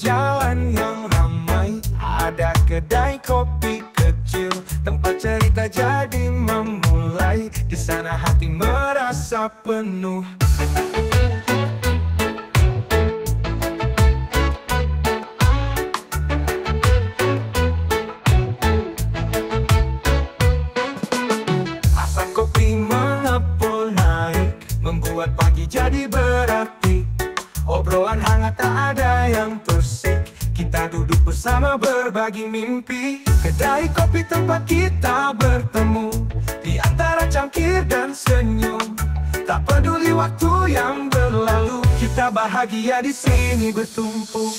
jalan yang ramai. Ada kedai kopi kecil, tempat cerita jadi memulai. Di sana hati merasa penuh. Asap kopi mengepul naik, membuat pagi jadi berapi. Obrolan hangat tak ada yang tersik, kita duduk bersama berbagi mimpi. Kedai kopi tempat kita bertemu, di antara cangkir dan senyum. Tak peduli waktu yang berlalu, kita bahagia di sini bertumpu.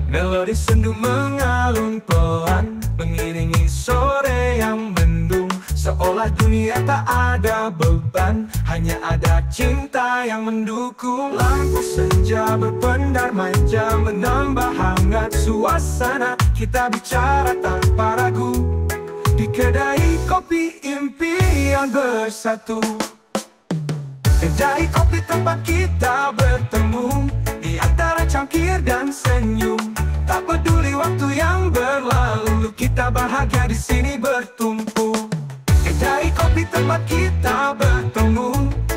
Melodi sendu mengalun pelan, mengiringi sore yang mendung. Seolah dunia tak ada beban, hanya ada cinta yang mendukung. Lampu senja berpendar manja, menambah hangat suasana. Kita bicara tanpa ragu, di kedai kopi impian bersatu. Kedai kopi tempat kita bertemu, di antara cangkir dan senyum. Tak peduli waktu yang berlalu, kita bahagia di sini bertumpu. Kedai kopi tempat kita bertemu,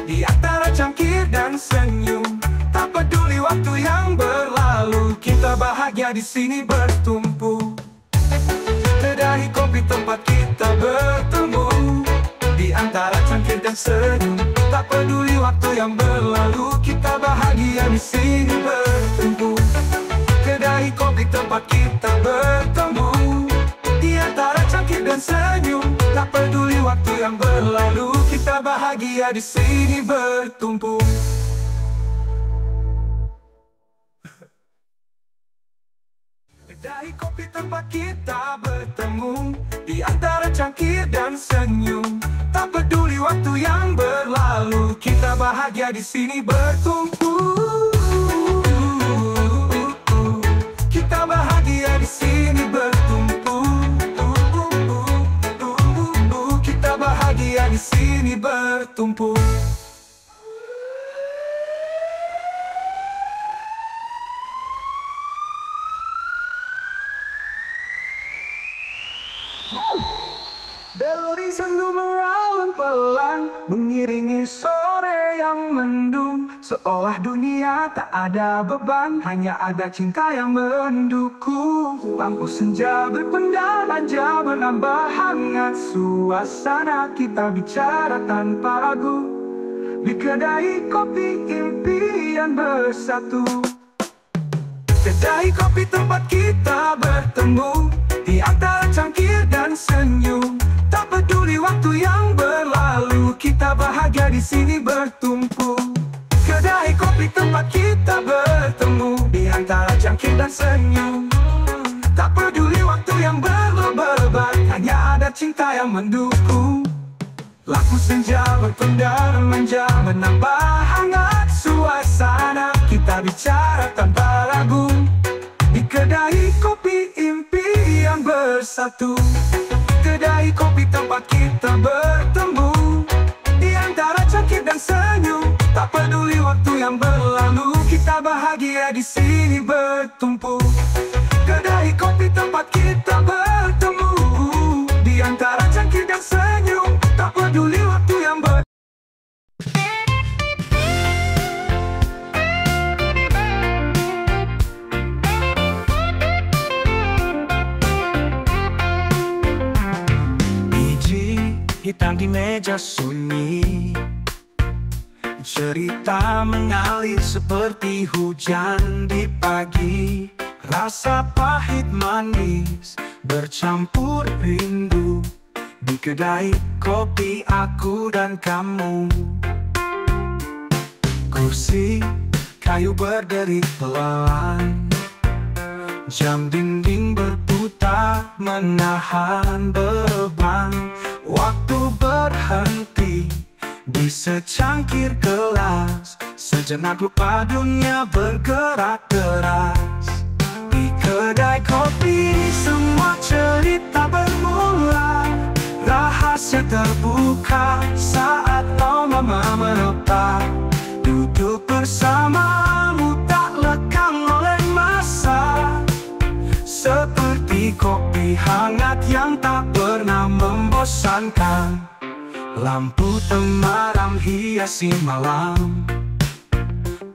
di antara cangkir dan senyum. Tak peduli waktu yang berlalu, kita bahagia di sini bertumpu. Kedai kopi tempat kita bertemu, di antara cangkir dan senyum. Tak peduli waktu yang berlalu, kita bahagia di sini bertumpu. Kedai kopi tempat kita bertemu, di antara cangkir dan senyum. Tak peduli waktu yang berlalu, kita bahagia di sini bertumpu. Kedai kopi tempat kita bertemu, di antara cangkir dan senyum. Tak peduli waktu yang berlalu, kita bahagia di sini bertumpu. Kita bahagia di sini bertumpu. Kita bahagia di sini bertumpu. Melodi sendu meralun pelan, mengiringi sore yang mendung. Seolah dunia tak ada beban, hanya ada cinta yang mendukung. Lampu senja berpendar manja, menambah hangat suasana. Kita bicara tanpa ragu, di kedai kopi impian bersatu. Kedai kopi tempat kita bertemu, di antara cangkir dan senyum. Tak peduli waktu yang berlalu, kita bahagia di sini bertumpu. Kedai kopi tempat kita bertemu, di antara cangkir dan senyum. Tak peduli waktu yang berlebat, hanya ada cinta yang mendukung. Lampu senja berpendar manja, menambah hangat suasana. Kita bicara tanpa ragu, di kedai kopi impian bersatu. Kedai kopi tempat kita bertemu, di antara cangkir dan senyum. Tak peduli waktu yang berlalu, kita bahagia di sini bertumpu. Kedai kopi tempat kita bertemu, di antara cangkir dan senyum. Tak peduli waktu yang berlalu. Hitam di meja sunyi, cerita mengalir seperti hujan di pagi. Rasa pahit manis bercampur rindu, di kedai kopi aku dan kamu. Kursi kayu berderi pelan, jam dinding berputar menahan beban. Waktu berhenti di secangkir gelas, sejenak lupa dunia bergerak deras. Di kedai kopi semua cerita bermula, rahasia terbuka saat mama menepat. Duduk bersamamu tak lekang oleh masa, seperti kopi hangat yang tak pernah membosankan. Lampu temaram hiasi malam,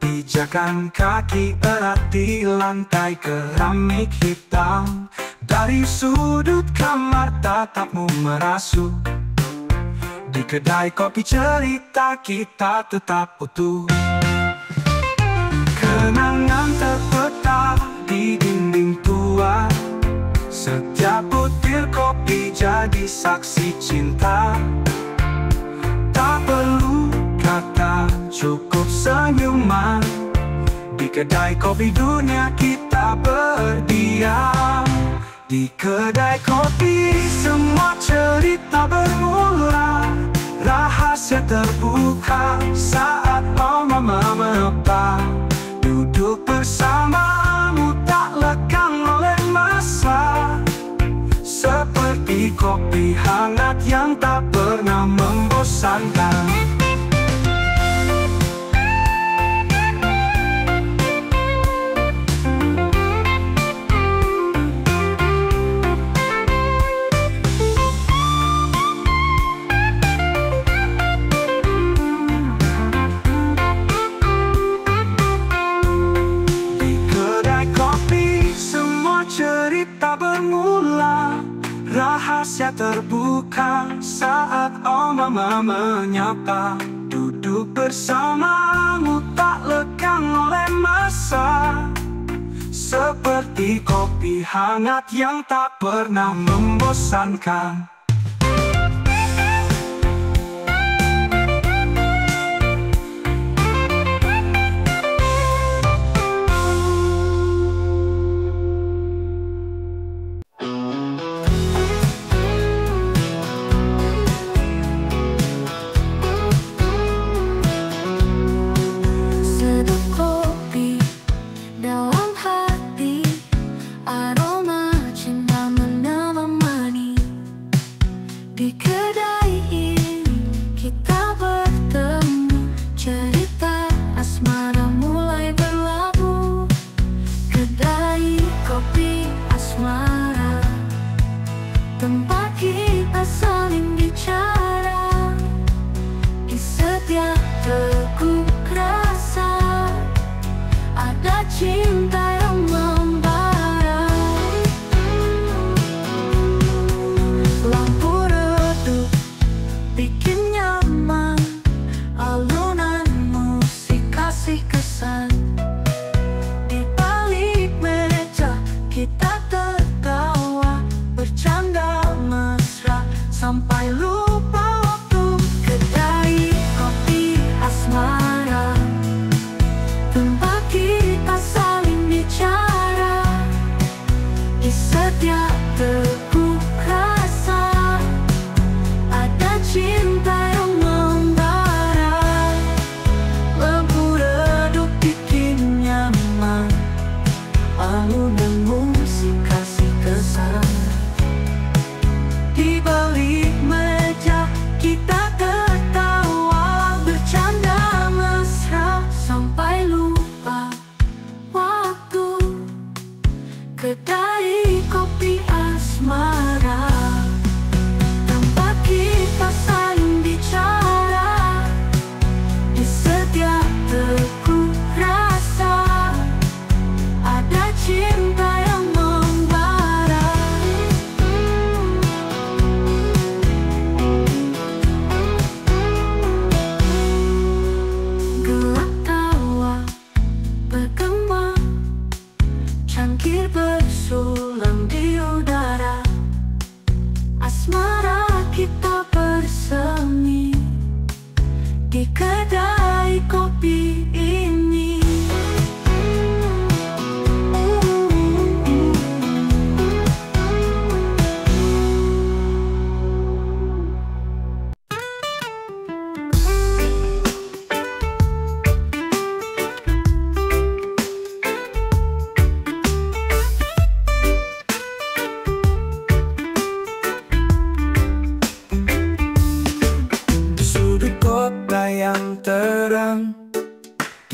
pijakan kaki erat di lantai keramik hitam. Dari sudut kamar tatapmu merasuk, di kedai kopi cerita kita tetap utuh. Kenangan terpetah di dinding tua, setiap butir kopi jadi saksi cinta. Tak perlu kata, cukup senyuman. Di kedai kopi dunia kita berdiam. Di kedai kopi semua cerita bermula, rahasia terbuka saat mama menepa. Duduk bersamamu tak lekang oleh masa, seperti kopi hangat yang tak pernah membosankan. Cerita bermula, rahasia terbuka saat mama menyapa. Duduk bersamamu tak lekang oleh masa, seperti kopi hangat yang tak pernah membosankan.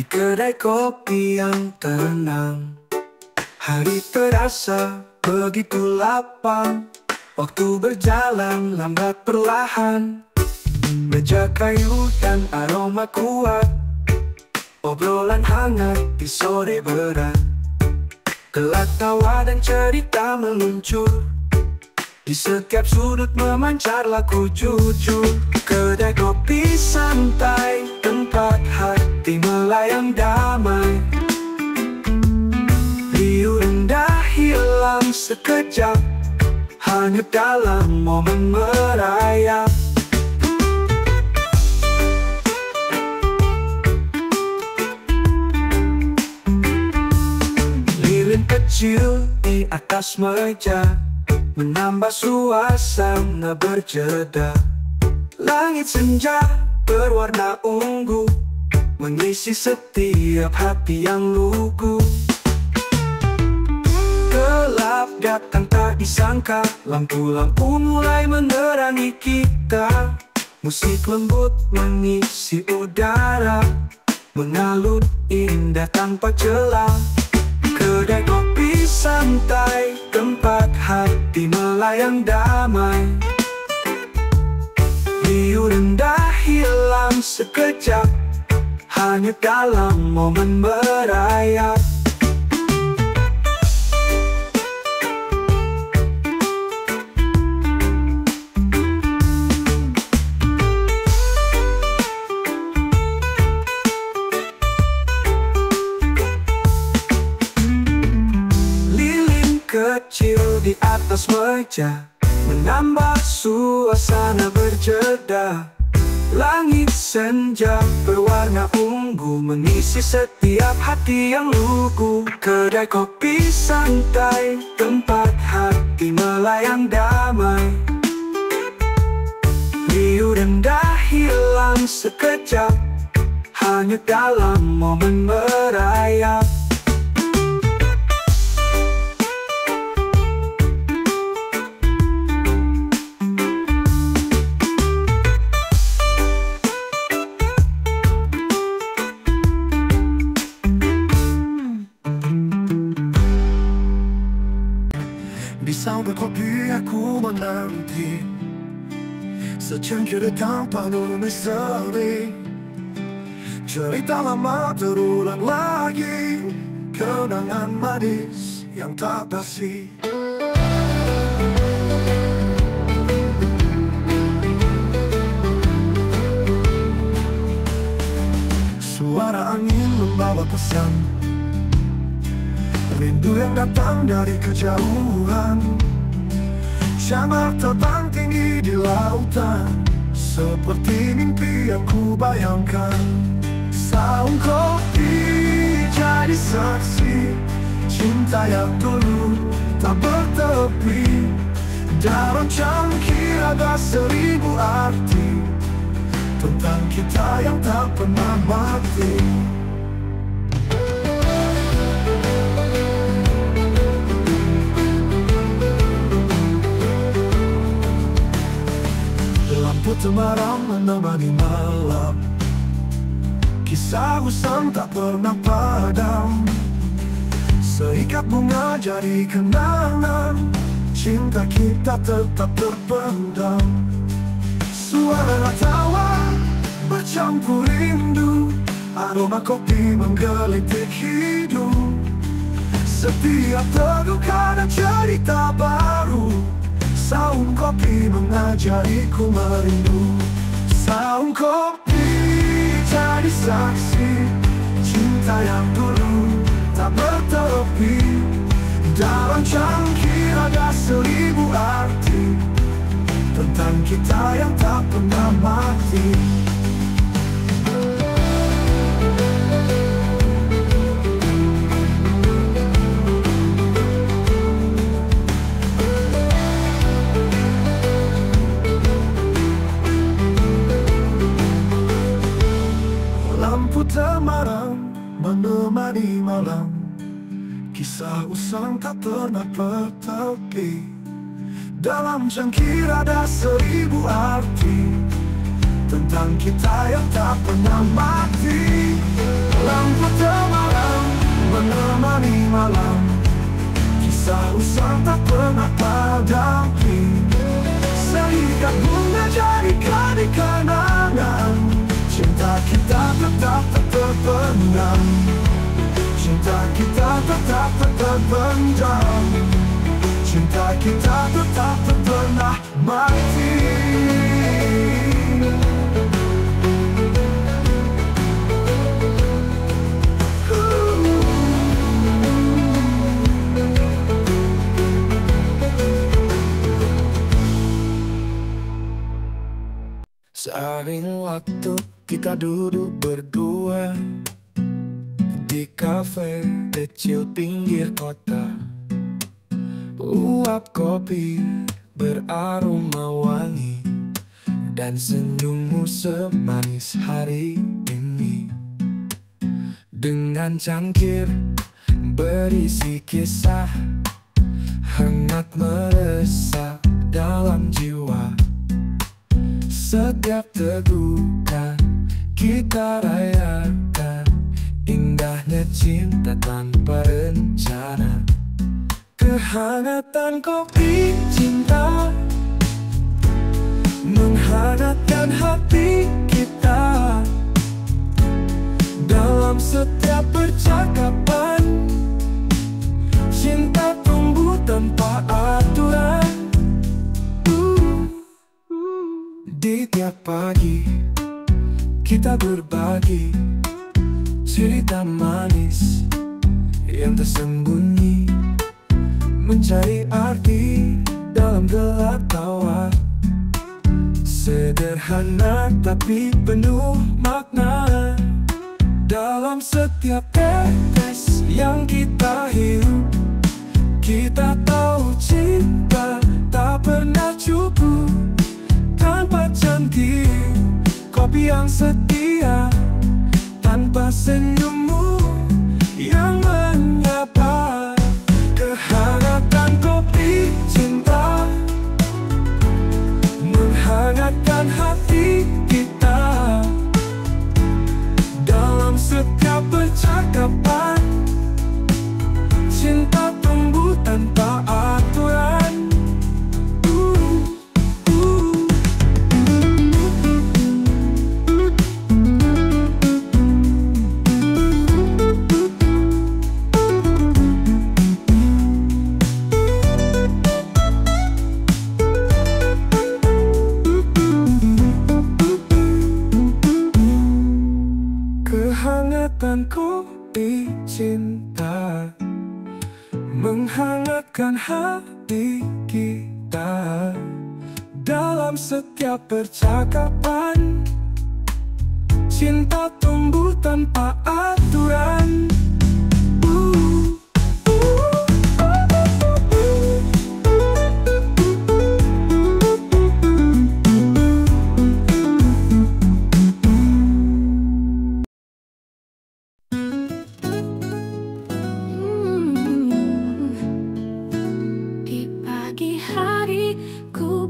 di kedai kopi yang tenang. Hari terasa begitu lapang, waktu berjalan lambat perlahan. Meja kayu dan aroma kuat, obrolan hangat di sore berat. Gelak tawa dan cerita meluncur, di setiap sudut memancar laku jujur. Kedai kopi santai, tempat hati melayang damai. Riuh rendah hilang sekejap, hanyut dalam momen merayap. Lilin kecil di atas meja menambah suasana berjeda. Langit senja berwarna ungu mengisi setiap hati yang lugu. Gelap datang tak disangka, lampu-lampu mulai menerangi kita. Musik lembut mengisi udara, mengalut indah tanpa celah. Kedai kopi santai, tempat hati melayang damai. Riuh rendah hilang sekejap, hanyut dalam momen merayap. Lilin kecil di atas meja menambah suasana berjeda. Langit senja berwarna ungu mengisi setiap hati yang lugu. Kedai kopi santai, tempat hati melayang damai. Riuh rendah hilang sekejap, hanyut dalam momen merayap. Di saung kopi aku menanti secangkir tanpa misteri. Cerita lama terulang lagi, kenangan manis yang tak basi. Suara angin membawa pesan, rindu yang datang dari kejauhan. Syamar terbang tinggi di lautan, seperti mimpi yang ku bayangkan. Saung kopi jadi saksi cinta yang dulu tak bertepi. Dalam cangkir ada 1000 arti tentang kita yang tak pernah mati. Lampu temaram menemani malam, kisah usang tak pernah padam. Seikat bunga jadi kenangan, cinta kita tetap terpendam. Suara tawa bercampur rindu, aroma kopi menggelitik hidup. Setiap teguk ada cerita baru, saung kopi mengajariku merindu. Saung kopi jadi saksi cinta yang dulu tak bertepi. Dalam cangkir ada 1000 arti tentang kita yang tak pernah mati. Lampu temaram menemani malam, kisah usang tak pernah bertepi. Dalam cangkir ada 1000 arti tentang kita yang tak pernah mati. Lampu temaram menemani malam, kisah usang tak pernah padamkan. Seikat bunga jadikan di kenangan, cinta kita tetap tak terpendam. Cinta kita tetap tak terpendam. Cinta kita tetap tak pernah mati. Seiring waktu kita duduk berdua di kafe kecil pinggir kota. Uap kopi beraroma wangi, dan senyummu semanis hari ini. Dengan cangkir berisi kisah hangat meresap dalam jiwa. Setiap tegukan kita rayakan, indahnya cinta tanpa rencana. Kehangatan kopi cinta menghangatkan hati kita. Dalam setiap percakapan, cinta tumbuh tanpa aturan. Di tiap pagi kita berbagi cerita manis yang tersembunyi, mencari arti dalam gelap tawa. Sederhana tapi penuh makna. Dalam setiap tetes yang kita hirup, kita tahu cinta tak pernah cukup. Tanpa cantik kopi yang setia, tanpa senyummu yang menyapa. Kehangatan kopi cinta menghangatkan hati kita. Dalam setiap percakapan, cinta tumbuh tanpa aturan. Kehangatan kopi cinta menghangatkan hati kita. Dalam setiap percakapan, cinta tumbuh tanpa aturan.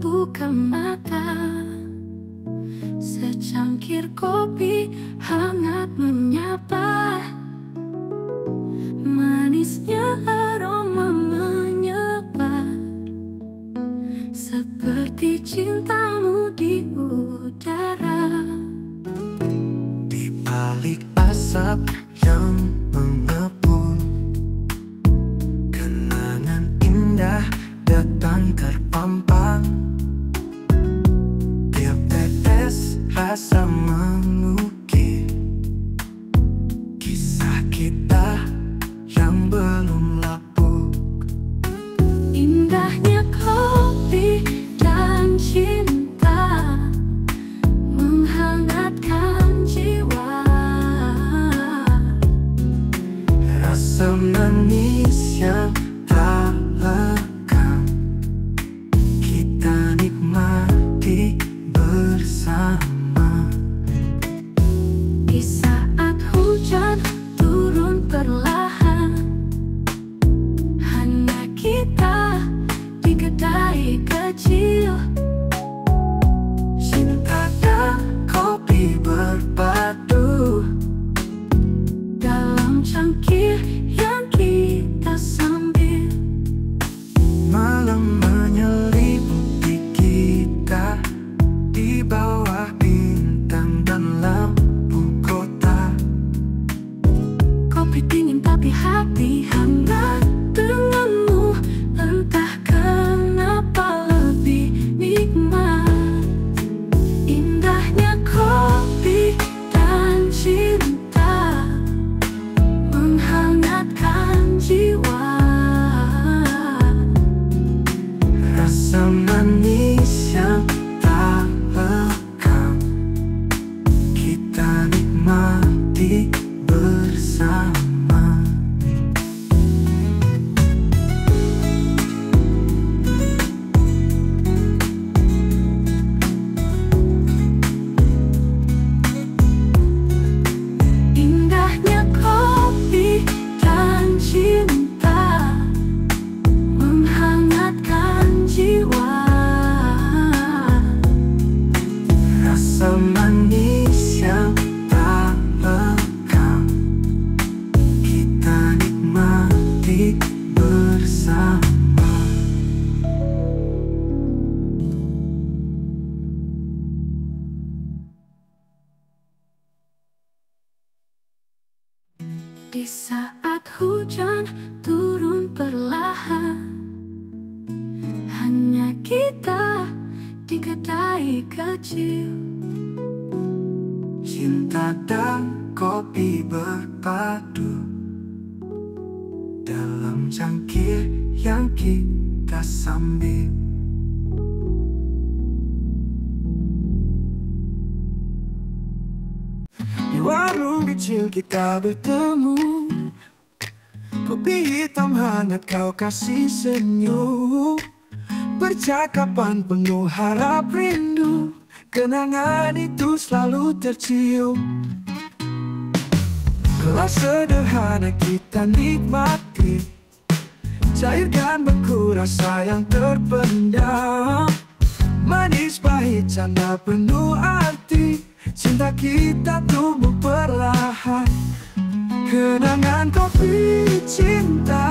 Buka mata, secangkir kopi hangat menyapa. Manisnya aroma menyapa, seperti cintamu di udara. Di balik asap yang mengepul, kenangan indah datang terpampang. Rasa mengukir kisah kita yang belum lapuk. Indahnya kopi dan cinta menghangatkan jiwa. Rasa manis yang tak lekang kita nikmati bersama. Di saat hujan turun perlahan, hanya kita di kedai kecil. Cinta dan kopi berpadu dalam cangkir yang kita sambil. Di warung kecil kita bertemu, kopi hitam hangat kau kasih senyum. Percakapan penuh harap rindu, kenangan itu selalu tercium. Gelas sederhana kita nikmati, cairkan beku rasa yang terpendam. Manis pahit canda penuh arti, cinta kita tumbuh perlahan. Kenangan kopi cinta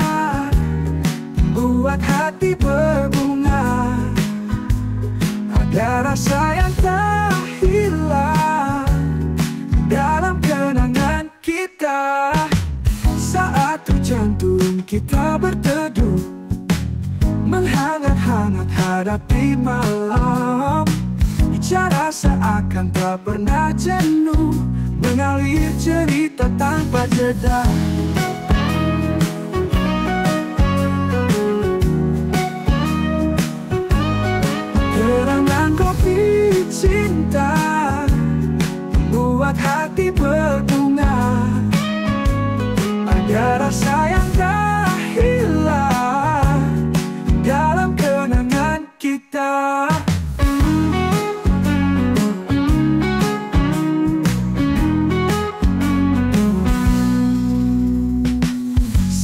buat hati berbunga. Ada rasa yang tak hilang dalam kenangan kita. Saat hujan turun kita berteduh, menghangat-hangat hadapi malam. Bicara seakan tak pernah jenuh, mengalir cerita tanpa jeda. Kenangan kopi cinta buat hati berbunga. Ada rasa yang tak hilang dalam kenangan kita.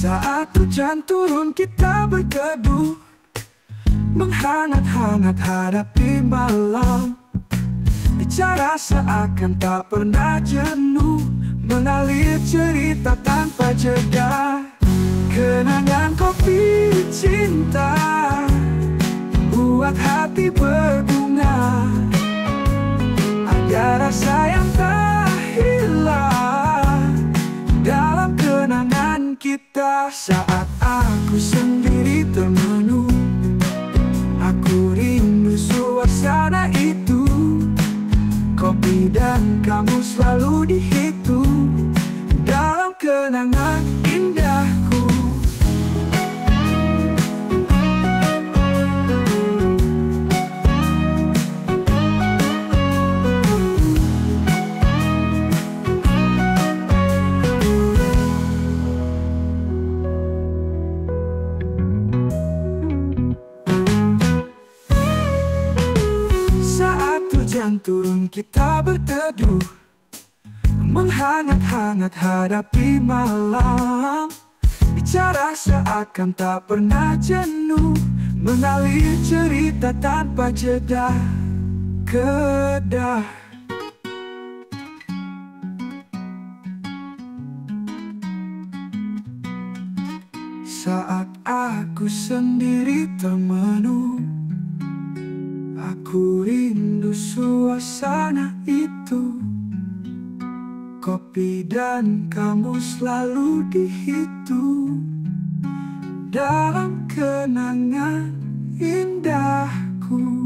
Saat hujan turun kita berteduh, menghangat-hangat hadapi malam. Bicara seakan tak pernah jenuh, mengalir cerita tanpa jeda. Kenangan kopi cinta buat hati berbunga. Ada rasa yang tak hilang dalam kenangan kita. Saat aku sendiri termenung, aku rindu suasana itu. Kopi dan kamu selalu dihitung dalam kenangan indahku. Hujan turun kita berteduh, menghangat-hangat hadapi malam. Bicara seakan tak pernah jenuh, mengalir cerita tanpa jeda. Kedah saat aku sendiri termenung, aku rindu suasana itu. Kopi dan kamu selalu dihitung dalam kenangan indahku.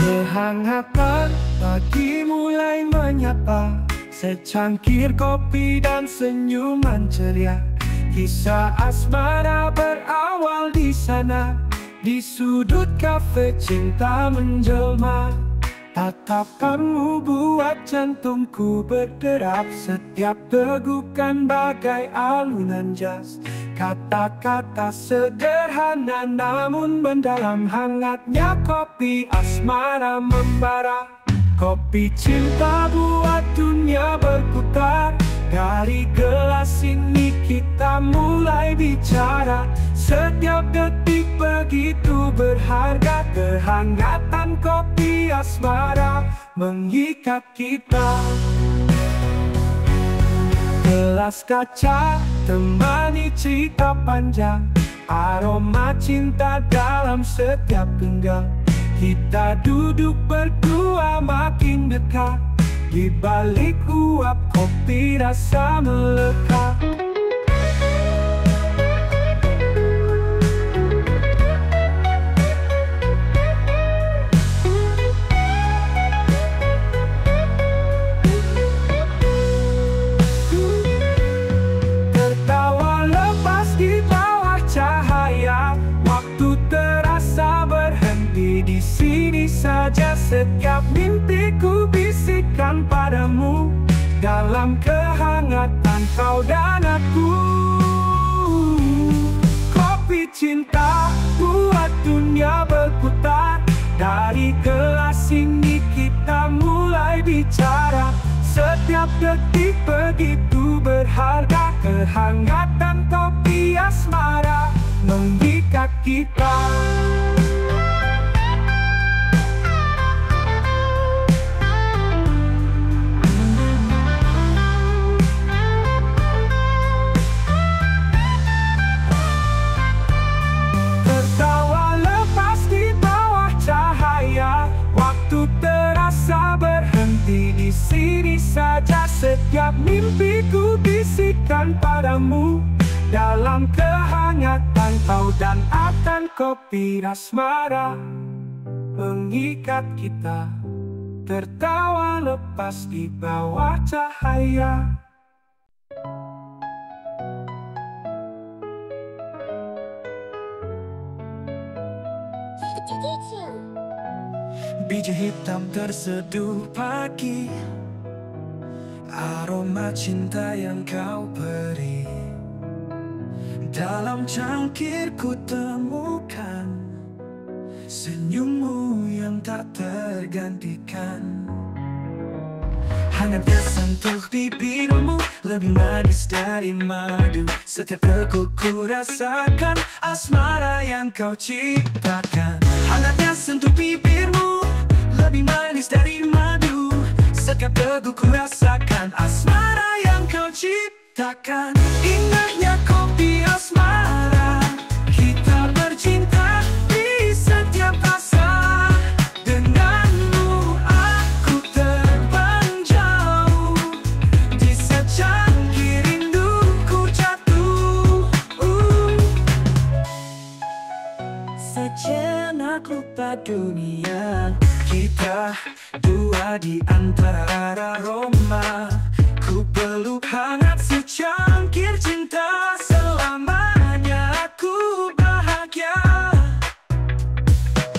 Kehangatan pagi mulai menyapa, secangkir kopi dan senyuman ceria. Kisah asmara berawal di sana, di sudut kafe cinta menjelma. Tatapanmu buat jantungku berderap, setiap tegukan bagai alunan jas. Kata-kata sederhana namun mendalam, hangatnya kopi asmara membara. Kopi cinta buat dunia berputar, dari gelas ini kita mulai bicara. Setiap detik begitu berharga, kehangatan kopi asmara mengikat kita. Gelas kaca temani cerita panjang, aroma cinta dalam setiap pinggang. Kita duduk berdua makin dekat, di balik uap kopi rasa melekat. Tertawa lepas di bawah cahaya, waktu terasa berhenti di sini saja. Setiap mimpiku bisikkan padamu, dalam kehangatan kau dan aku. Kopi cinta buat dunia berputar, dari gelas ini kita mulai bicara. Setiap detik begitu berharga, kehangatan kopi asmara mengikat kita. Tertawa lepas di bawah cahaya, waktu terasa berhenti di sini saja. Setiap mimpiku bisikkan padamu, dalam kehangatan kau dan akan kopi asmara mengikat kita. Tertawa lepas di bawah cahaya. Biji hitam terseduh pagi, aroma cinta yang kau beri. Dalam cangkirku temukan senyummu yang tak tergantikan. Hangatnya sentuh bibirmu, lebih manis dari madu. Setiap deguku rasakan asmara yang kau ciptakan. Hangatnya sentuh bibirmu, lebih manis dari madu. Setiap deguku rasakan asmara yang kau ciptakan. Indahnya kopi asmara, kita bercinta di setiap rasa. Denganmu aku terbang jauh, di secangkir rinduku jatuh. Sejenak lupa dunia, kita dua di antara aroma. Ku peluk hangat secangkir cinta, selamanya aku bahagia.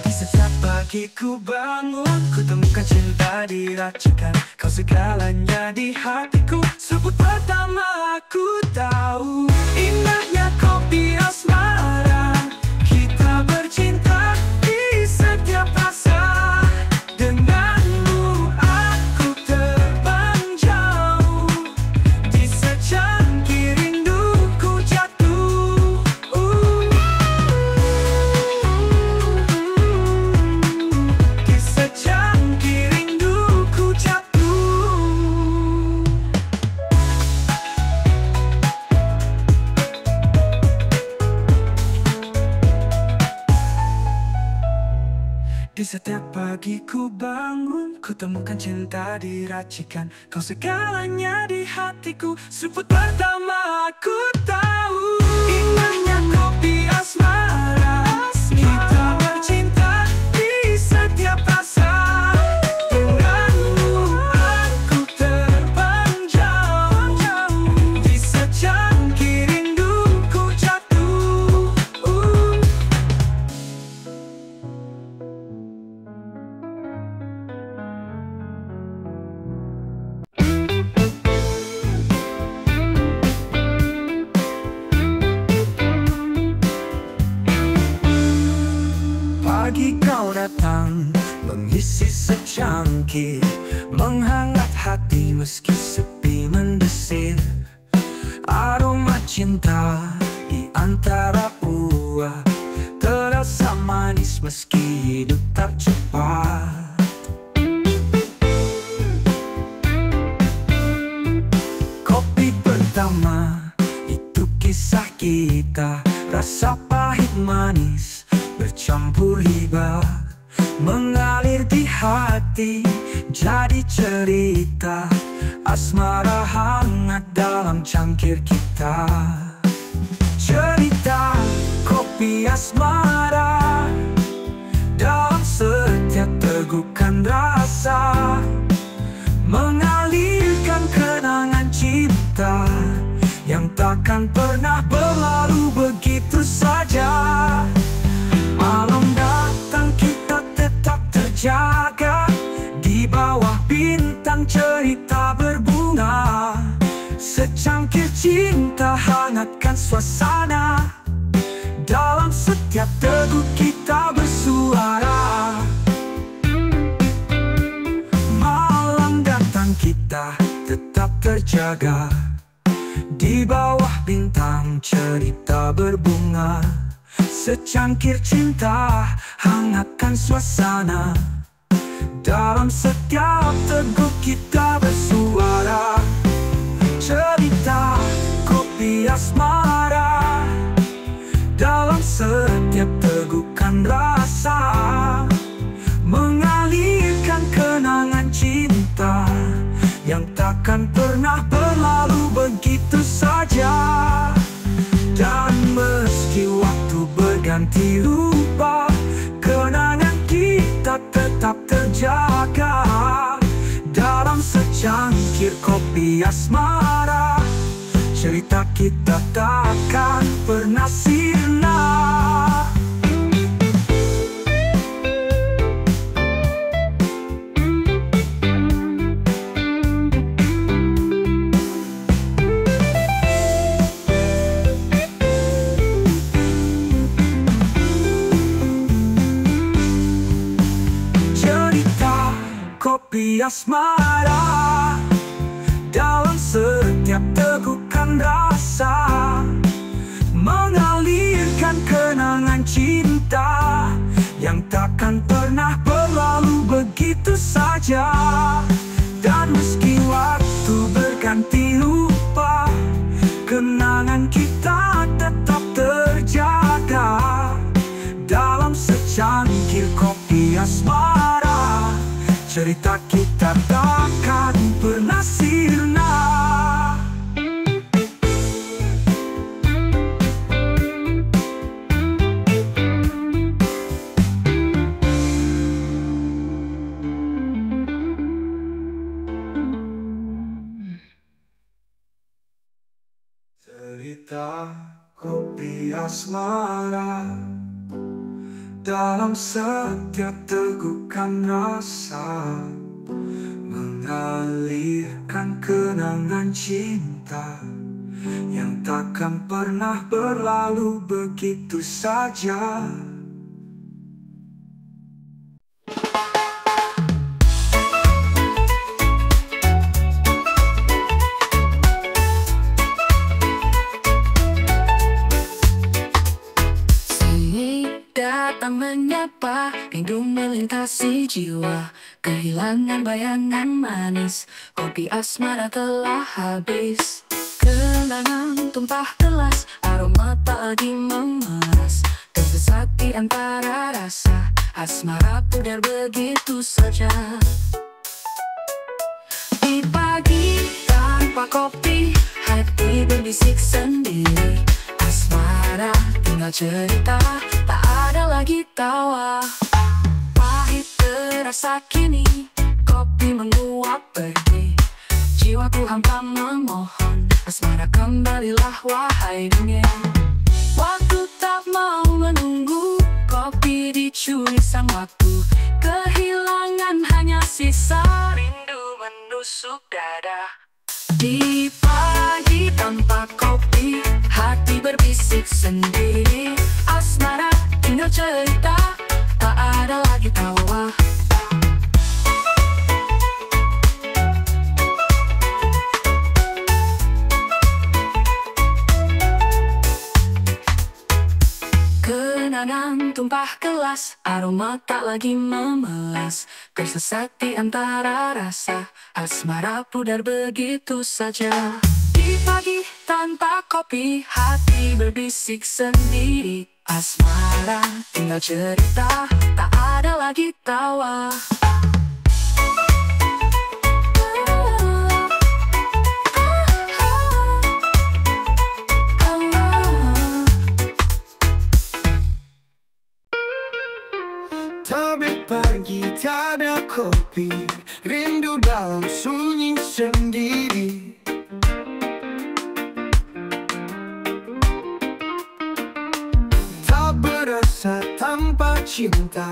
Di setiap pagi ku bangun, ku temukan cinta diracikan. Kau segalanya di hatiku, sebut pertama aku tahu. Indahnya kopi asmara, kita bercinta di setiap rasa. Denganmu aku terbang jauh, di secangkir rinduku jatuh. Di secangkir rinduku jatuh. Di setiap pagi ku bangun, ku temukan cinta diracikan. Kau segalanya di hatiku, sebut pertama aku tahu. Indahnya kopi asmara, kita bercinta di setiap rasa. Denganmu aku terbang jauh, di secangkir rinduku jatuh. Pagi kau datang, mengisi secangkir, menghangat hati meski sepi mendesir. Aroma cinta di antara uap, terasa manis meski hidup tak cepat. Kopi cinta. Rasa pahit manis bercampur hibah, mengalir di hati jadi cerita. Asmara hangat dalam cangkir kita. Cerita kopi asmara dalam setiap tegukan rasa, mengalirkan kenangan cinta yang takkan pernah berlalu begitu saja. Malam datang kita tetap terjaga di bawah bintang, cerita berbunga. Secangkir cinta hangatkan suasana, dalam setiap teguh kita bersuara. Malam datang kita tetap terjaga di bawah bintang, cerita berbunga. Secangkir cinta hangatkan suasana, dalam setiap teguh kita bersuara. Cerita kopi asmara dalam setiap tegukan rasa, mengalirkan kenangan cinta yang takkan pernah berlalu begitu saja. Dan meski waktu berganti rupa, kenangan kita tetap terjaga dalam secangkir kopi asmara. Cerita kita takkan pernah sirna. Cerita kopi asmara dalam setiap tegukan rasa, mengalirkan kenangan cinta yang takkan pernah berlalu begitu saja. Dan meski waktu berganti rupa, kenangan kita tetap terjaga dalam secangkir kopi asmara. Cerita kita takkan pernah sirna. Cerita kopi asmara dalam setiap tegukan rasa, mengalirkan kenangan cinta yang takkan pernah berlalu begitu saja. Datang menyapa, rindu melintasi jiwa, kehilangan bayangan manis, kopi asmara telah habis. Kenangan tumpah gelas, aroma tak lagi memeras, tersesat di antara rasa, asmara pudar begitu saja. Di pagi tanpa kopi, hati berbisik sendiri. Asmara tinggal cerita, tak ada lagi tawa. Pahit terasa kini, kopi menguap pergi. Jiwaku hampa memohon, asmara kembalilah wahai dingin. Waktu tak mau menunggu, kopi dicuri sang waktu. Kehilangan hanya sisa rindu menusuk dada. Di pagi tanpa kopi, hati berbisik sendiri. Asmara tinggal cerita, tak ada lagi tawa. Kenangan tumpah gelas, aroma tak lagi memelas, tersesat di antara rasa, asmara pudar begitu saja. Di pagi Tanpa kopi hati berbisik sendiri. Asmara tinggal cerita, tak ada lagi tawa. Tabir pagi tiada kopi, rindu dalam sunyi sendiri. Tak berasa tanpa cinta,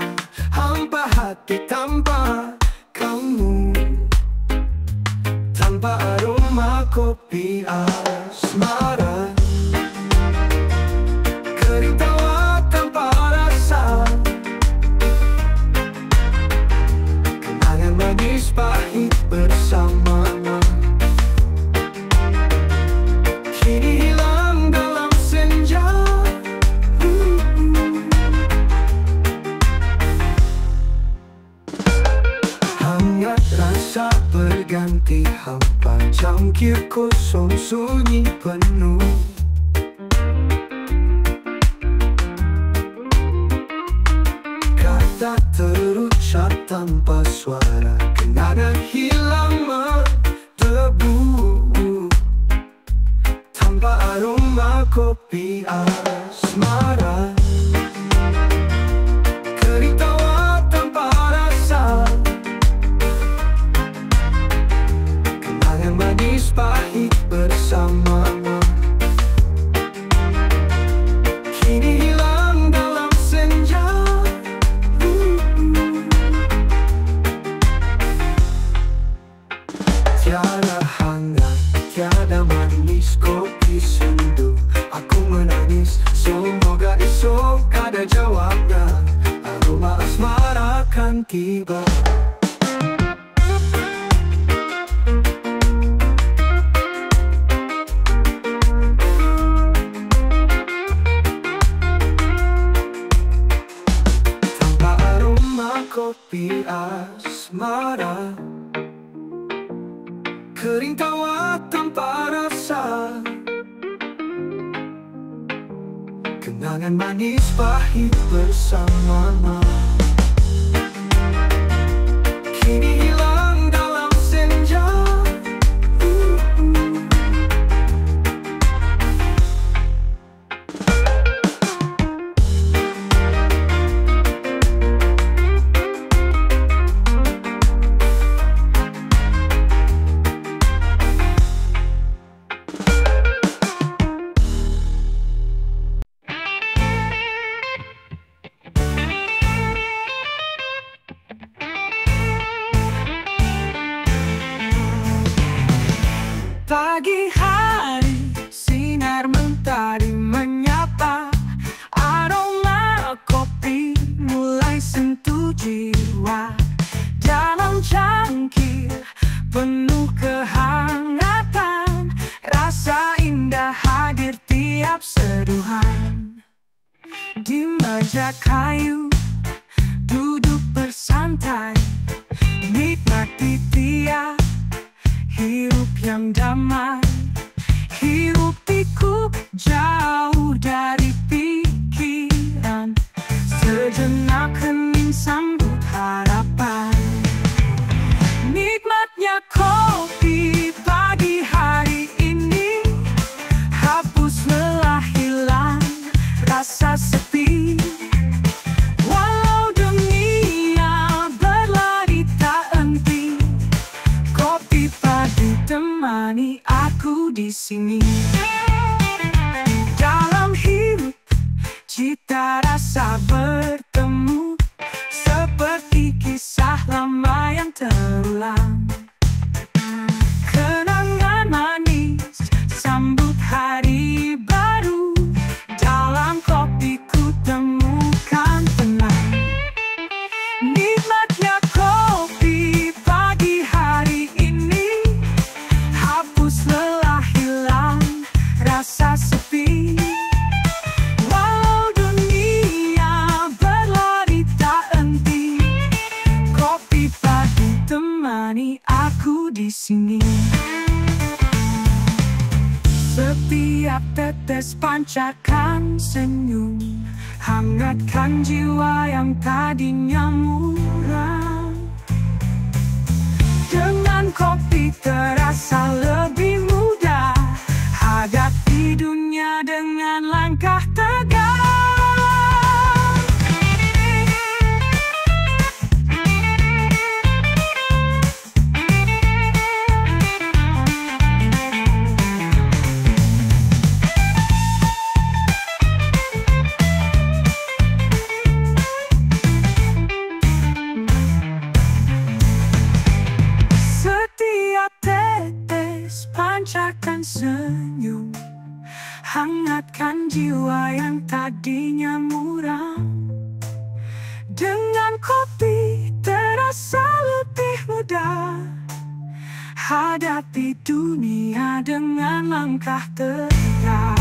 hampa hati tanpa kamu, tanpa aroma kopi asmara, kering tawa tanpa rasa, kenangan manis pahit bersama. Kini hilang dalam senja. Hangat rasa berganti hampa, cangkir kosong sunyi penuh. Kata terucap tanpa suara, kenangan hilang berdebu, tanpa aroma kopi asmara, kering tawa tanpa rasa, kenangan manis pahit bersama. Kini hilang dalam senja. Tiada hangat, tiada manis kopi sendu. Aku menangis, semoga esok ada jawabnya. Aroma asmara akan tiba. Tanpa aroma kopi asmara, kering tawa tanpa rasa, kenangan manis pahit bersama. Kini hilang dalam senja. Pagi hari, sinar mentari menyapa, aroma kopi mulai sentuh jiwa. Dalam cangkir penuh kehangatan, rasa indah hadir tiap seduhan. Di meja kayu, duduk bersantai, nikmati tiap hirup yang damai. Hirup pikuk jauh dari pikiran, sejenak hening sambut harapan. Nikmatnya kopi pagi hari ini, hapus lelah hilang rasa sepi. Walau dunia berlari tak henti, kopi pagi temani aku di sini. Dalam hidup cita rasa bertemu, seperti kisah lama yang terulang. Kenangan manis sambut hari baru, dalam kopi ku temukan tenang. Nikmatnya kopi pagi hari ini, hapus lelah hilang rasa sepi. Walau dunia berlari tak henti, kopi pagi temani aku di sini. Setiap tetes pancarkan senyum, hangatkan jiwa yang tadinya muram. Dengan kopi terasa lebih mudah, hadapi dunia dengan langkah tegar. Pancarkan senyum, hangatkan jiwa yang tadinya muram. Dengan kopi terasa lebih mudah, hadapi dunia dengan langkah tegar.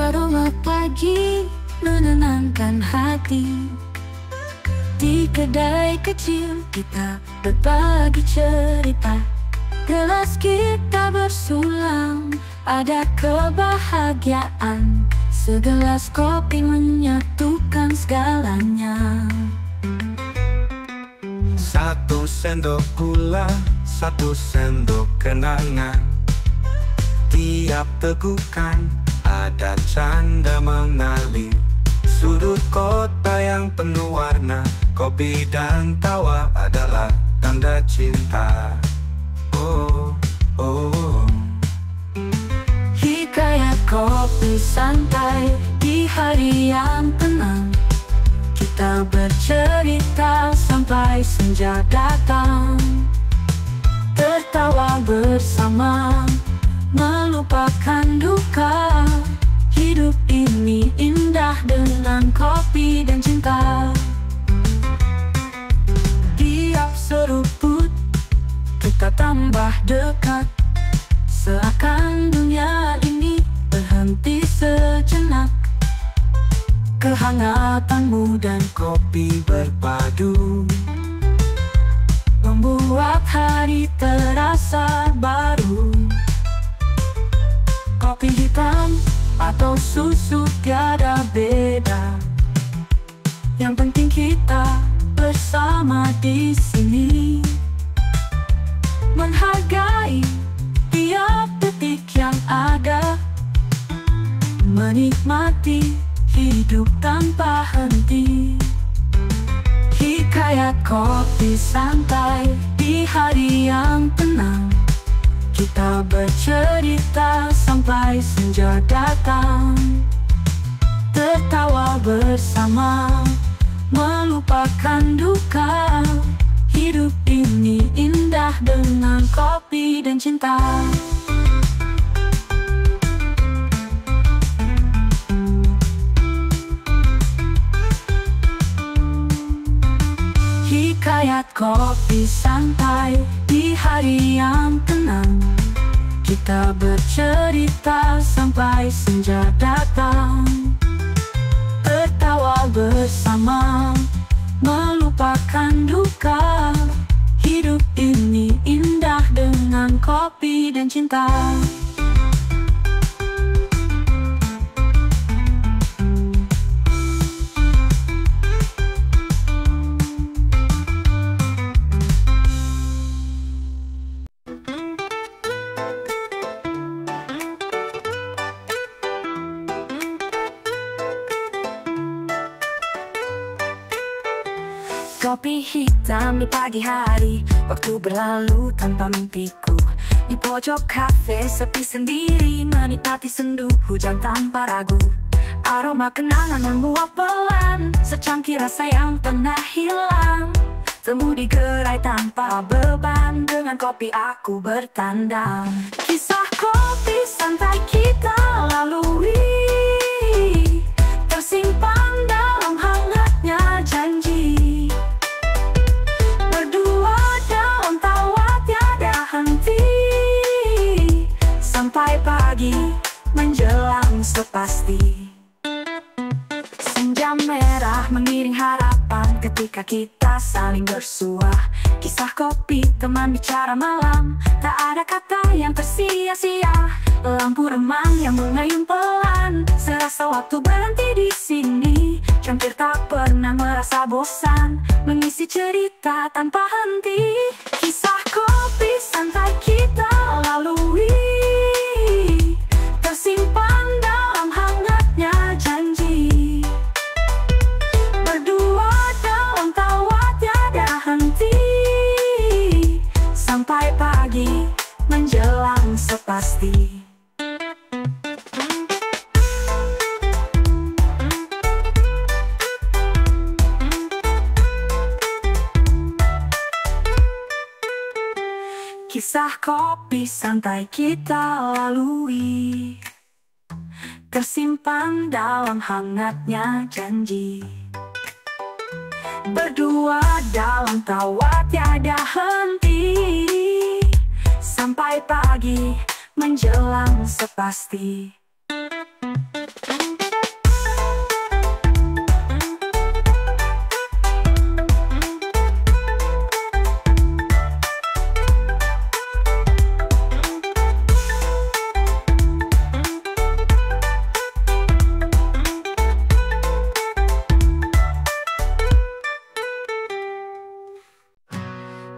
Aroma pagi menenangkan hati. Di kedai kecil kita berbagi cerita. Gelas kita bersulang, ada kebahagiaan. Segelas kopi menyatukan segalanya. Satu sendok gula, satu sendok kenangan. Tiap tegukan ada canda mengalir. Sudut kota yang penuh warna, kopi dan tawa adalah tanda cinta. Oh, oh. Hikayat kopi santai di hari yang tenang. Kita bercerita sampai senja datang. Tertawa bersama, melupakan duka. Hidup ini indah dengan kopi dan cinta. Tiap seruput kita tambah dekat, seakan dunia ini berhenti sejenak. Kehangatanmu dan kopi berpadu, membuat hari terasa baru. Kopi hitam atau susu tiada beda, yang penting kita bersama di sini. Menghargai tiap detik yang ada, menikmati hidup tanpa henti. Hikayat kopi santai di hari yang tenang. Kita bercerita sampai senja datang. Tertawa bersama, melupakan duka. Hidup ini indah dengan kopi dan cinta. Hikayat kopi santai di hari yang tenang. Kita bercerita sampai senja datang. Tertawa bersama, melupakan duka. Hidup ini indah dengan kopi dan cinta. Kopi hitam di pagi hari, waktu berlalu tanpa mimpiku. Di pojok kafe sepi sendiri, menikmati sendu hujan tanpa ragu. Aroma kenangan membuat pelan, secangkir rasa yang pernah hilang. Temu di gerai tanpa beban, dengan kopi aku bertandang. Kisah kopi santai kita lalui, tersimpan dalam hangatnya janji. pasti. Senja merah mengiring harapan ketika kita saling bersuah. Kisah kopi, teman bicara malam, tak ada kata yang tersia-sia. Lampu remang yang mengayun pelan, serasa waktu berhenti di sini. Cangkir tak pernah merasa bosan, mengisi cerita tanpa henti. Kisah kopi santai kita lalui, tersimpan dalam hangatnya janji. Berdua dalam tawa tiada henti, sampai pagi menjelang sepasti. Kisah kopi santai kita lalui, tersimpan dalam hangatnya janji. Berdua dalam tawa tiada henti, sampai pagi menjelang sepasti.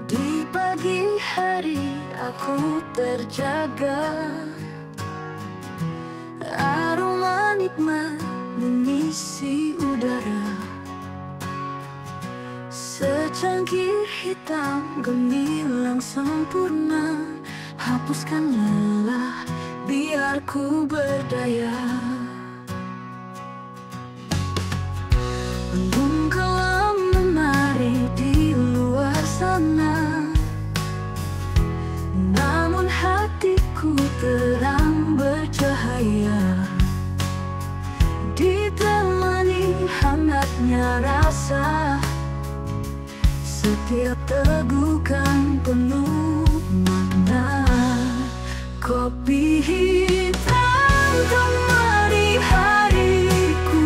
Di pagi hari aku terjaga, aroma nikmat mengisi udara. Secangkir hitam gemilang sempurna, hapuskan lelah biar ku berdaya. Mendung kelam memari di luar sana, namun hatiku terang bercahaya. Ditemani hangatnya rasa, setiap tegukan penuh makna. Kopi hitam temani hariku,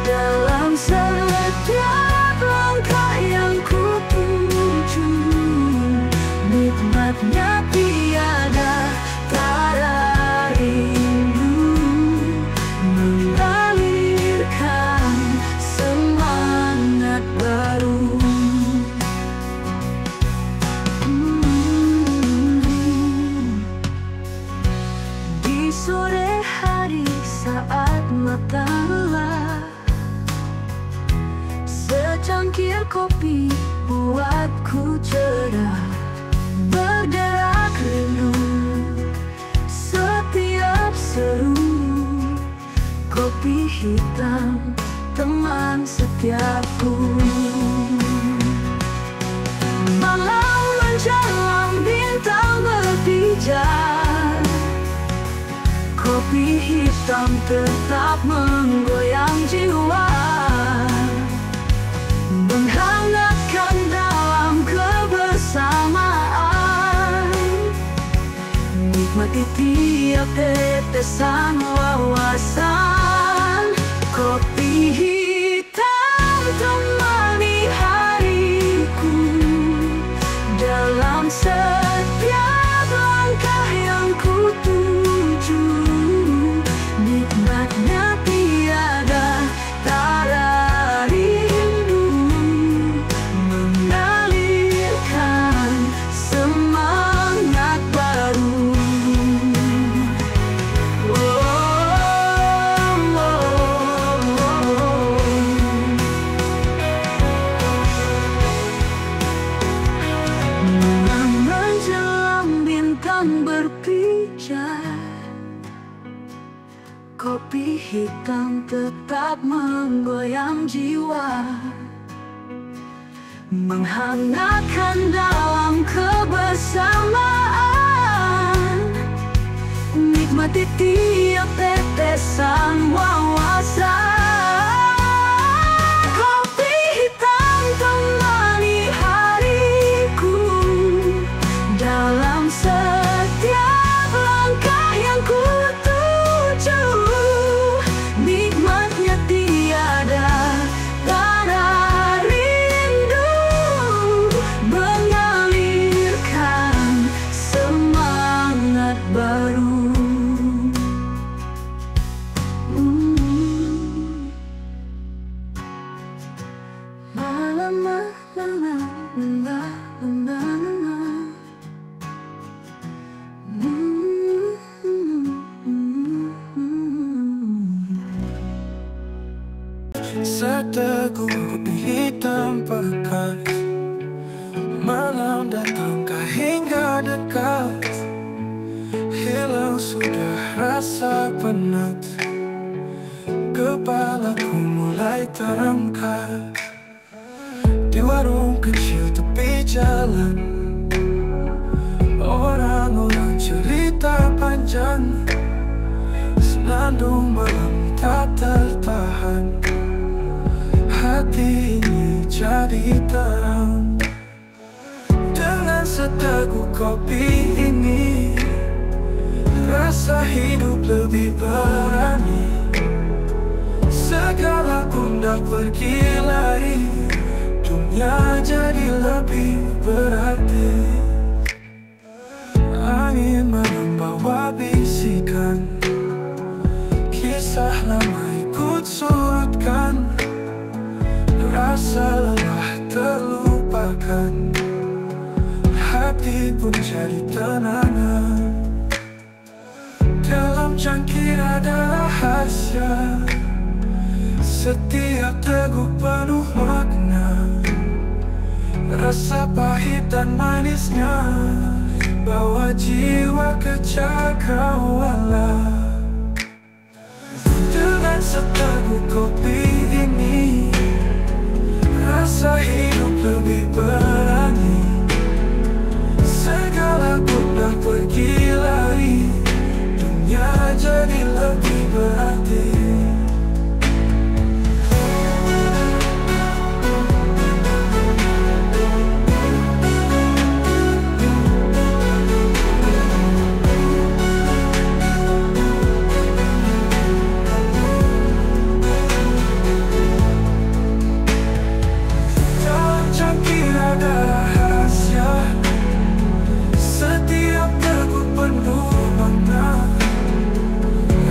dalam setiap langkah yang ku tuju. Nikmatnya tiada tara rindu, mengalirkan semangat baru. Di sore hari saat mata lelah, secangkir kopi buatku cerah. Berderak rindu setiap seru, kopi hitam teman setiaku. Malam menjelang bintang berpijar, kopi hitam tetap menggoyang jiwa, menghangatkan dalam kebersamaan. Nikmati tiap tetesan wawasan, kopi hitam temani hariku, dalam setiap langkah yang ku tuju. Nikmatnya tiada tara rindu, mengalirkan semangat baru. Malam menjelang bintang berpijar, kopi hitam tetap menggoyang jiwa, menghangatkan dalam kebersamaan. Nikmati tiap tetesan wawasan, kopi hitam temani hariku, dalam setiap langkah yang ku tuju. seteguk kopi hitam pekat. Malam datangkah hingga dekat, hilang sudah rasa penat. Kepalaku mulai terangkat di warung kecil tepi jalan. Orang-orang cerita panjang, senandung malam tak tertahan. Hati ini jadi terang dengan seteguk kopi ini. Rasa hidup lebih berani, segala pundak pergi lari, dunia jadi lebih berarti. Angin membawa bisikan, kisah lama ikut surutkan. Rasa lelah terlupakan, hati pun jadi tenangan. Dalam cangkir ada rahasia, setiap teguk penuh makna. Rasa pahit dan manisnya bawa jiwa ke cakrawala. Dengan seteguk kopi ini, rasa hidup lebih berani, segala pundak pergi lari, dunia jadi lebih berarti.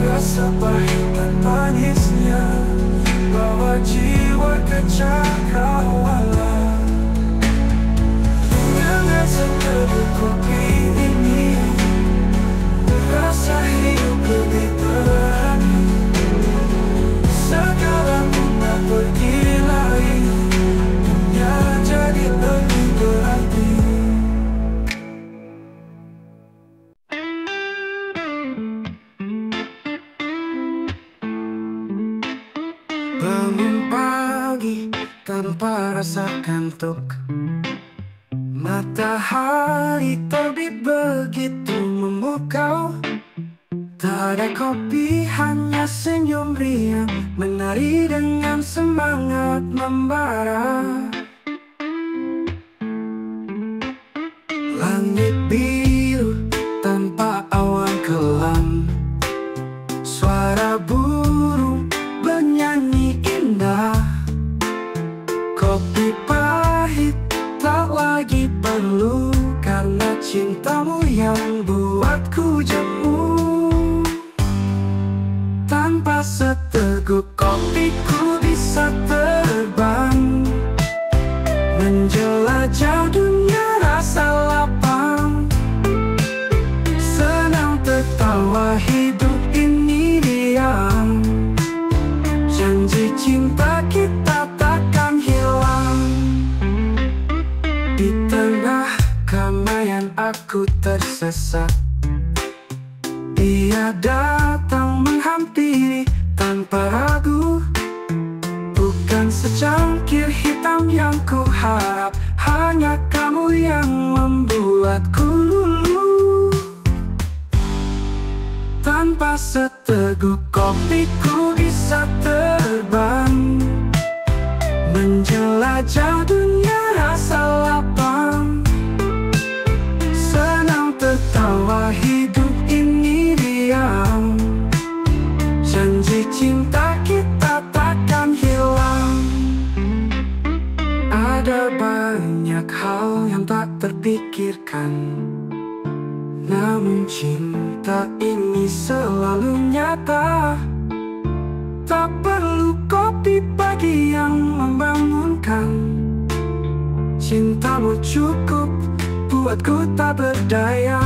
Rasa pahit dan manisnya bawa jiwa ke cakrawala. Dengan seteguk kopi ini, rasa hidup lebih berani, segala bunga pergi lari, dunia jadi lebih berarti. Bangun pagi tanpa rasa kantuk, matahari terbit begitu memukau. Tak ada kopi, hanya senyum riang menari dengan semangat membara. Langit biru tanpa awan kelam, suara burung bernyanyi indah. Kopi pahit tak lagi perlu, karena cintamu yang buatku jemu. Tanpa seteguk kopi ku bisa terbang, menjelajah dunia rasa lapang. Senang tertawa hidup ini diam, janji cinta kita takkan hilang. Di tengah keramaian aku tersesat, dia datang menghampiri tanpa ragu. Bukan secangkir hitam yang ku harap, hanya kamu yang membuatku luluh. Tanpa seteguk kopi ku bisa terbang, menjelajah dunia rasa lapang. Senang tertawa hidup ini diam, janji cinta kita takkan hilang. Ada banyak hal yang tak terpikirkan, namun cinta ini selalu nyata. Tak perlu kopi pagi yang membangunkan, cintamu cukup buatku tak berdaya.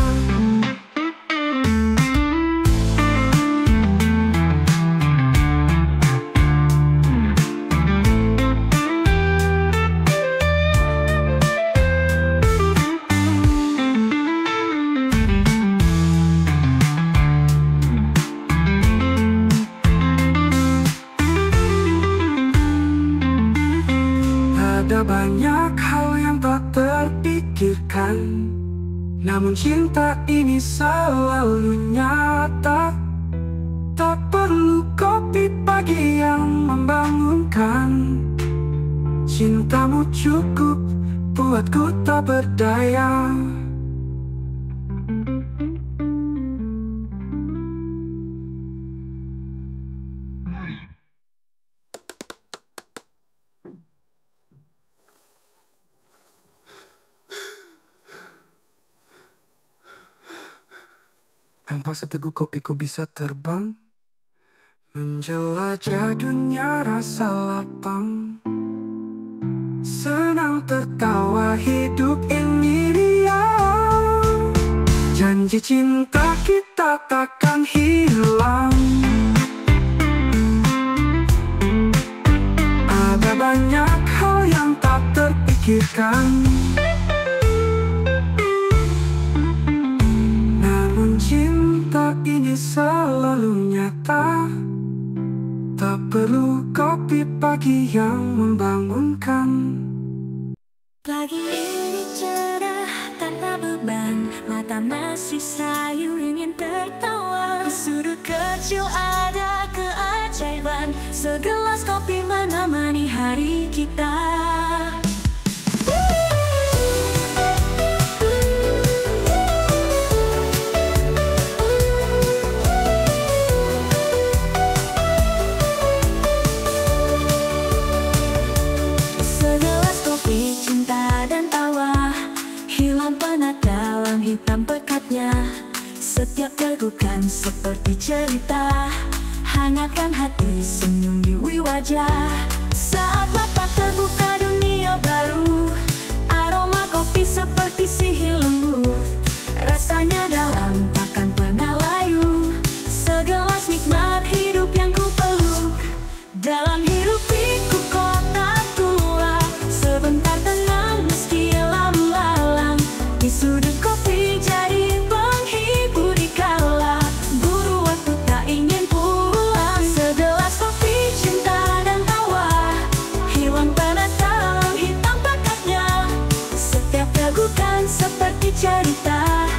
banyak hal yang tak terpikirkan, namun cinta ini selalu nyata. Tak perlu kopi pagi yang membangunkan, cintamu cukup buatku tak berdaya. Tanpa seteguk kopiku bisa terbang, menjelajah dunia rasa lapang. Senang tertawa hidup ini riang, janji cinta kita takkan hilang. Ada banyak hal yang tak terpikirkan, namun cinta ini selalu nyata. Tak perlu kopi pagi yang membangunkan. Pagi ini cerah tanpa beban, mata masih sayu ingin tertawa. Di sudut kecil ada keajaiban, segelas kopi menemani hari kita. Hitam pekatnya, setiap tegukan seperti cerita. Hangatkan hati, senyum di wajah. Saat mata terbuka dunia baru, aroma kopi seperti sihir lembut. Rasanya dalam takkan pernah layu, segelas nikmat hidup yang ku peluk. Dalam hidup piku kota tua, sebentar tenang meski lalu lalang. Di sudut kopi jadi penghibur di kala buru waktu tak ingin pulang. Segelas kopi cinta dan tawa, hilang pada dalam hitam pekatnya. Setiap tegukan seperti cerita,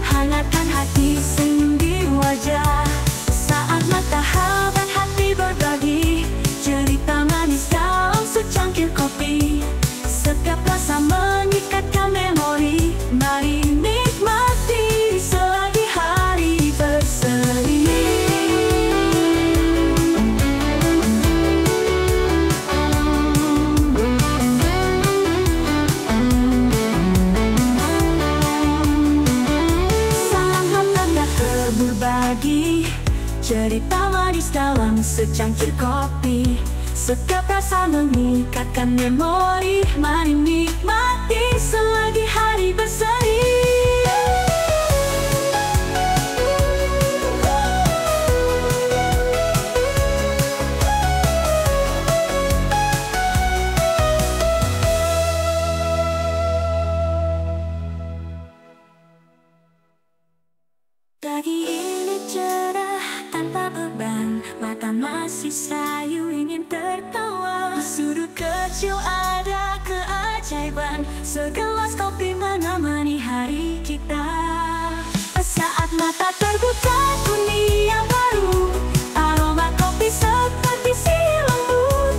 hangatkan hati senyum di wajah. Saat matahari hati berbagi, cerita manis dalam secangkir kopi. Setiap rasa mengikatkan memori, mari nikmati selagi hari berseri. Sangat hangat berbagi, cerita manis dalam secangkir kopi. Setiap rasa mengikatkan memori, mari nikmati selagi hari berseri. Pagi ini cerah tanpa beban, mata masih sayu ingin tertawa. Di sudut kecil ada keajaiban, segelas kopi menemani hari kita. Saat mata terbuka dunia baru, aroma kopi seperti sihir lembut.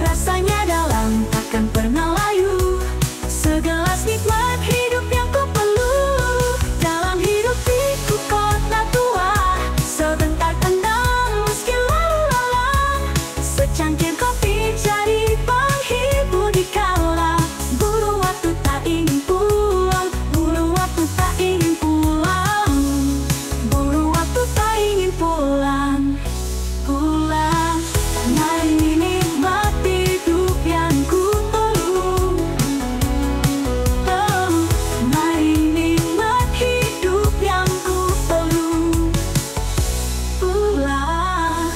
Rasanya dalam takkan pernah layu, segelas nikmat hidup yang ku peluk. Dalam hidup piku kota tua, sebentar tenang meski lalu lalang. Secangkir kopi jadi penghibur di kala buru waktu tak ingin pulang. Buru waktu tak ingin pulang. Buru waktu tak ingin pulang. Pulang. Mari nikmati hidup yang ku peluk. Mari nikmat hidup yang ku peluk. Pulang.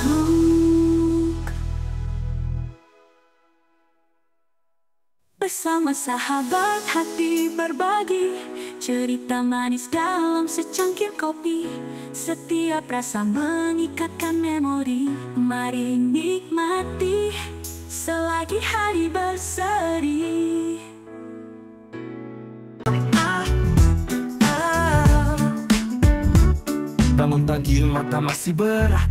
Bersama sahabat hati berbagi, cerita manis dalam secangkir kopi. Setiap rasa mengikatkan memori, mari nikmati selagi hari berseri. Bangun pagi mata masih berat,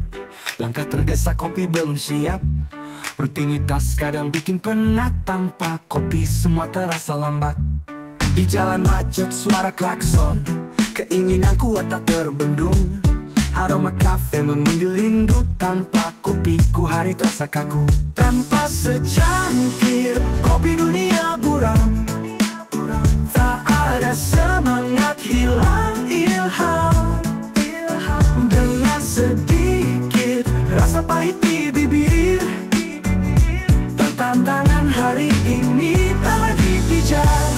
langkah tergesa kopi belum siap. Rutinitas kadang bikin penat, tanpa kopi semua terasa lambat. Di jalan macet suara klakson, keinginan kuat tak terbendung. Aroma kafe memanggil rindu, tanpa kopiku hari terasa kaku. Tanpa secangkir kopi dunia buram, tak ada semangat, hilang ilham. Dengan sedikit rasa pahit di bibir, tantangan hari ini telah dipijak.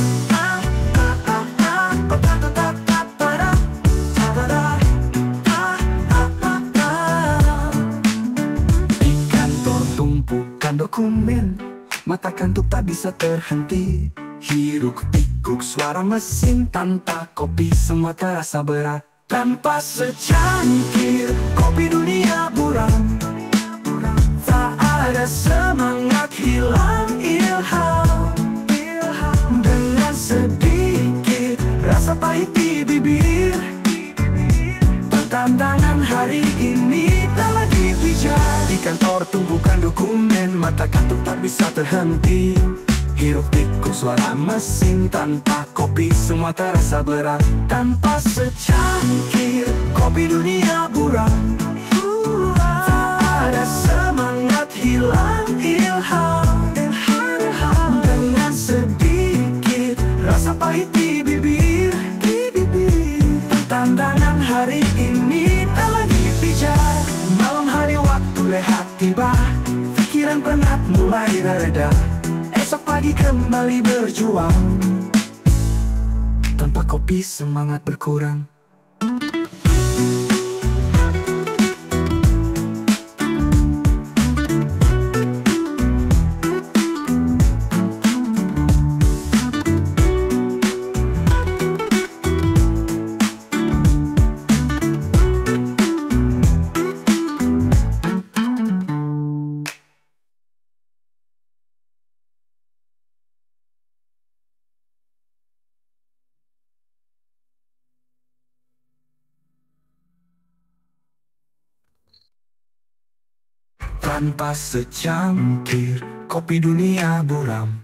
Di kantor tumpukan dokumen, mata kantuk tak bisa terhenti. Hiruk pikuk suara mesin, tanpa kopi semua terasa berat. Tanpa secangkir kopi dunia buram, tak ada semangat, hilang ilham. Dengan sedikit rasa pahit di bibir, tantangan hari ini telah dipijak. Di kantor tumpukan dokumen, mata kantuk tak bisa terhenti. Hiruk pikuk suara mesin, tanpa kopi semua terasa berat. Tanpa secangkir kopi dunia buram, tak ada semangat, hilang ilham. Dengan sedikit rasa pahit di bibir, tantangan hari ini telah dipijak. Malam hari waktu rehat tiba, pikiran penat mulai reda. Esok pagi kembali berjuang, tanpa kopi semangat berkurang. Tanpa secangkir kopi dunia buram,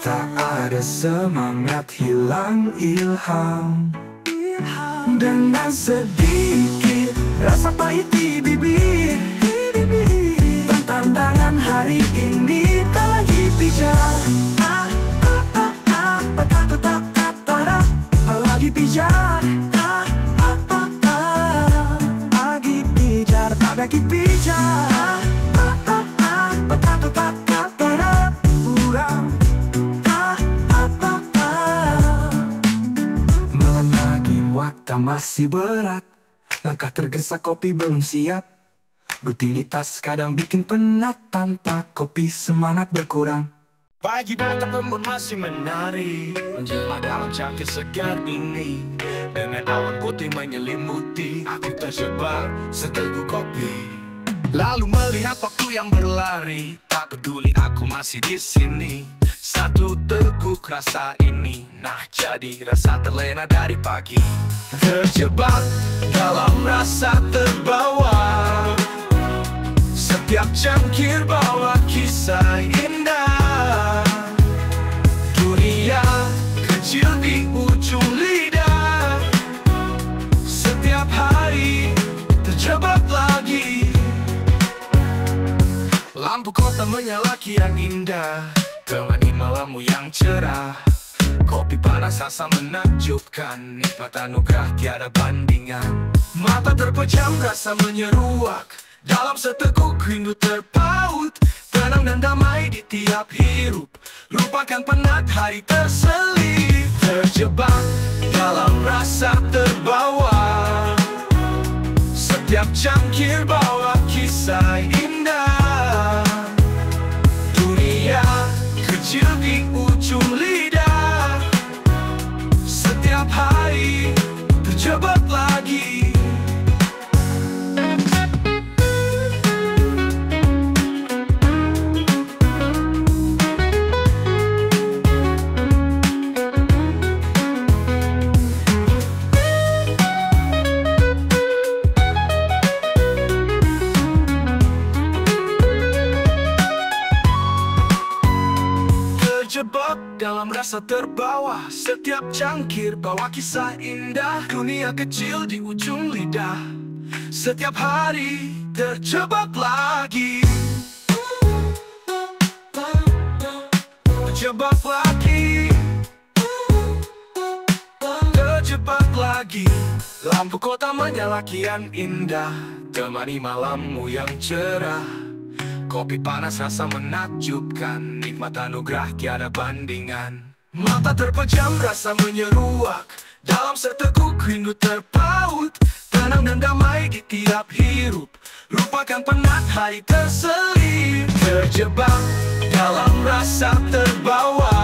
tak ada semangat, hilang ilham. Dengan sedikit rasa pahit di bibir, tantangan hari ini telah dipijak. Lagi pijar, lagi pijar, lagi pijar. Malam lagi waktu masih berat, langkah tergesa kopi belum siap. Rutinitas kadang bikin penat, tanpa kopi semangat berkurang. Pagi datang embun masih menari, menjelang alam cantik segar ini. Dengan awan putih menyelimuti, aku terjebak seteguk kopi. Lalu melihat waktu yang berlari, tak peduli aku masih di sini. Satu teguk rasa ini, nah jadi rasa terlena dari pagi. Terjebak dalam rasa terbawa, setiap cangkir bawa kisah indah. Dunia kecil di ujung lidah, setiap hari terjebak lagi. Lampu kota menyala kian indah, temani malammu yang cerah. Kopi panas rasa menakjubkan, nikmat anugerah tiada bandingan. Mata terpejam rasa menyeruak, dalam seteguk rindu terpaut. Tenang dan damai di tiap hirup, lupakan penat hari terselip. Terjebak dalam rasa terbawa, setiap cangkir bawa kisah indah. Dunia kecil di ujung lidah, setiap hari terjebak lagi. dalam rasa terbawa. Setiap cangkir bawa kisah indah, dunia kecil di ujung lidah. Setiap hari terjebak lagi, terjebak lagi, terjebak lagi. Lampu kota menyala kian indah, temani malammu yang cerah. Kopi panas rasa menakjubkan, nikmat anugerah tiada bandingan. Mata terpejam rasa menyeruak, dalam seteguk rindu terpaut. Tenang dan damai di tiap hirup, lupakan penat hari terselip. Terjebak dalam rasa terbawa,